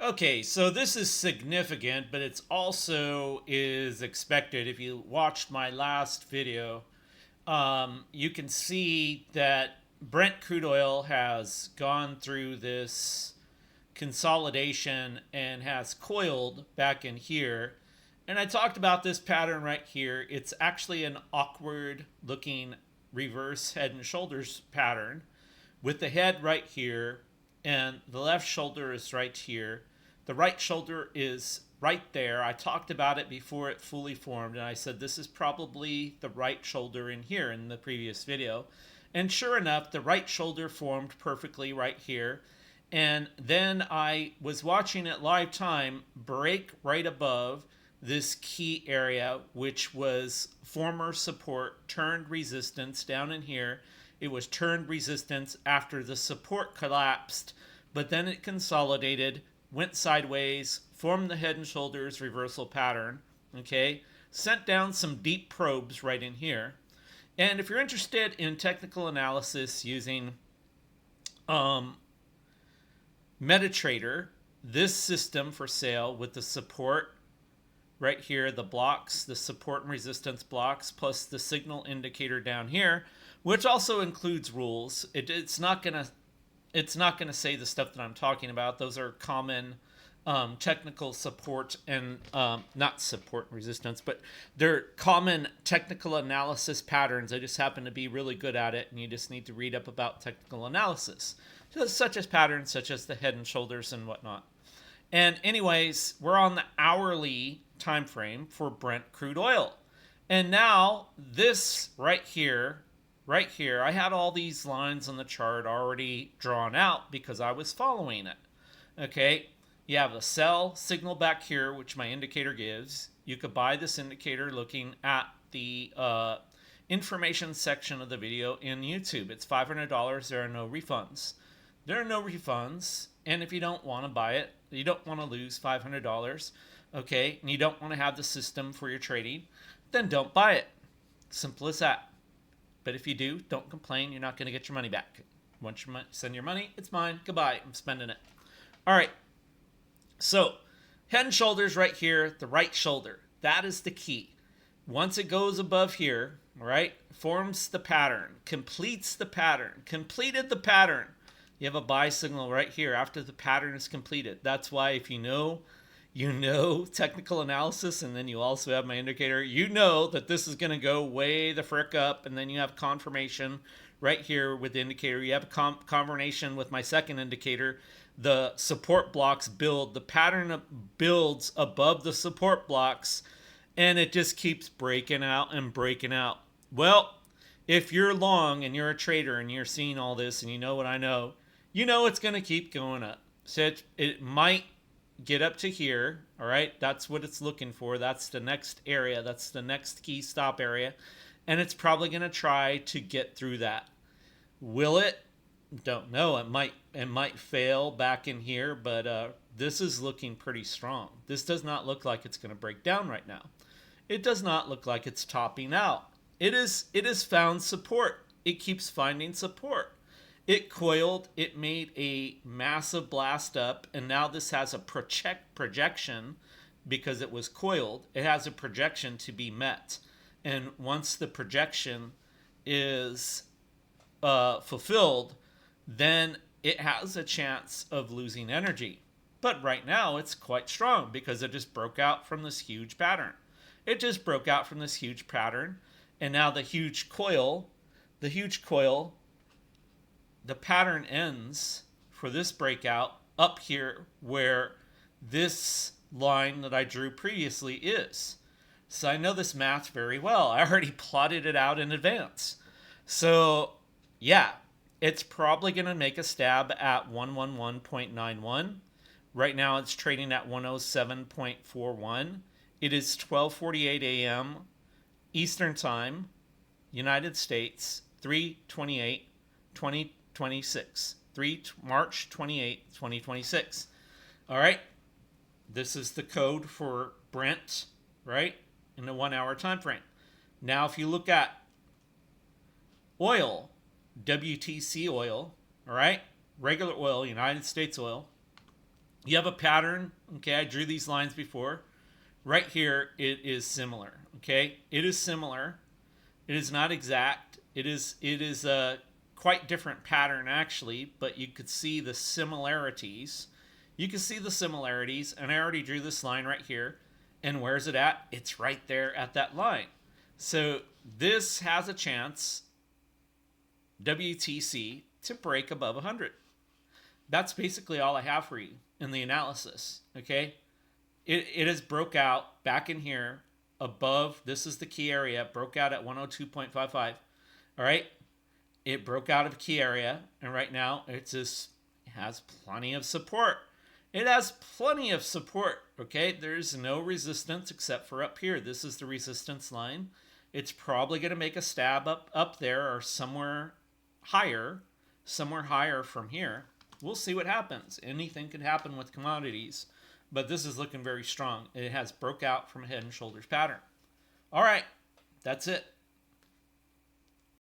Okay, so this is significant, but it's also is expected. If you watched my last video, you can see that Brent crude oil has gone through this consolidation and has coiled back in here. And I talked about this pattern right here. It's actually an awkward looking reverse head and shoulders pattern with the head right here and the left shoulder is right here. The right shoulder is right there. I talked about it before it fully formed, and I said this is probably the right shoulder in here in the previous video. And sure enough, the right shoulder formed perfectly right here. And then I was watching it live time break right above this key area, which was former support, turned resistance down in here. It was turned resistance after the support collapsed, but then it consolidated, went sideways, formed the head and shoulders reversal pattern, okay? Sent down some deep probes right in here. And if you're interested in technical analysis using MetaTrader, this system for sale with the support right here, the blocks, the support and resistance blocks, plus the signal indicator down here, which also includes rules. It's not gonna say the stuff that I'm talking about. Those are common technical support and not support and resistance, but they're common technical analysis patterns. I just happen to be really good at it, and you just need to read up about technical analysis, such as patterns, such as the head and shoulders and whatnot. And anyways, we're on the hourly time frame for Brent crude oil. And now this right here, I had all these lines on the chart already drawn out because I was following it. Okay, you have a sell signal back here, which my indicator gives. You could buy this indicator looking at the information section of the video in YouTube. It's $500. There are no refunds. There are no refunds. And if you don't want to buy it, you don't want to lose $500, okay, and you don't want to have the system for your trading, then don't buy it. Simple as that. But if you do, don't complain. You're not going to get your money back. Once you send your money, it's mine. Goodbye. I'm spending it. All right. So head and shoulders right here, the right shoulder. That is the key. Once it goes above here, all right, forms the pattern, completes the pattern, completed the pattern. You have a buy signal right here after the pattern is completed. That's why if you know technical analysis, and then you also have my indicator, you know that this is going to go way the frick up, and then you have confirmation right here with the indicator. You have a confirmation with my second indicator. The support blocks build. The pattern builds above the support blocks, and it just keeps breaking out and breaking out. Well, if you're long and you're a trader and you're seeing all this and you know what I know, you know it's going to keep going up. So it might get up to here, all right? That's what it's looking for. That's the next area. That's the next key stop area. And it's probably going to try to get through that. Will it? Don't know. It might fail back in here, but this is looking pretty strong. This does not look like it's going to break down right now. It does not look like it's topping out. It is found support. It keeps finding support. It coiled, it made a massive blast up, and now this has a projection because it was coiled. It has a projection to be met. And once the projection is fulfilled, then it has a chance of losing energy. But right now, it's quite strong because it just broke out from this huge pattern. It just broke out from this huge pattern, and now the pattern ends for this breakout up here where this line that I drew previously is. So I know this math very well. I already plotted it out in advance. So yeah, it's probably going to make a stab at 111.91. Right now it's trading at 107.41. It is 12:48 a.m. Eastern Time, United States, 3/28, 2026. March 28, 2026. All right. This is the code for Brent, right? In the 1 hour time frame. Now, if you look at oil, WTC oil, all right? Regular oil, United States oil, You have a pattern. Okay, I drew these lines before. Right here, it is similar. Okay, it is similar. It is not exact. It is a quite different pattern actually, but you could see the similarities. You can see the similarities, and I already drew this line right here. And where's it at? It's right there at that line. So this has a chance, WTC, to break above 100. That's basically all I have for you in the analysis. Okay, it has broke out back in here above. This is the key area. Broke out at 102.55. All right, it broke out of key area, and right now it has plenty of support. It has plenty of support. Okay, there's no resistance except for up here. This is the resistance line. It's probably going to make a stab up there or somewhere higher from here. We'll see what happens. Anything could happen with commodities, but this is looking very strong. It has broke out from a head and shoulders pattern. All right, that's it.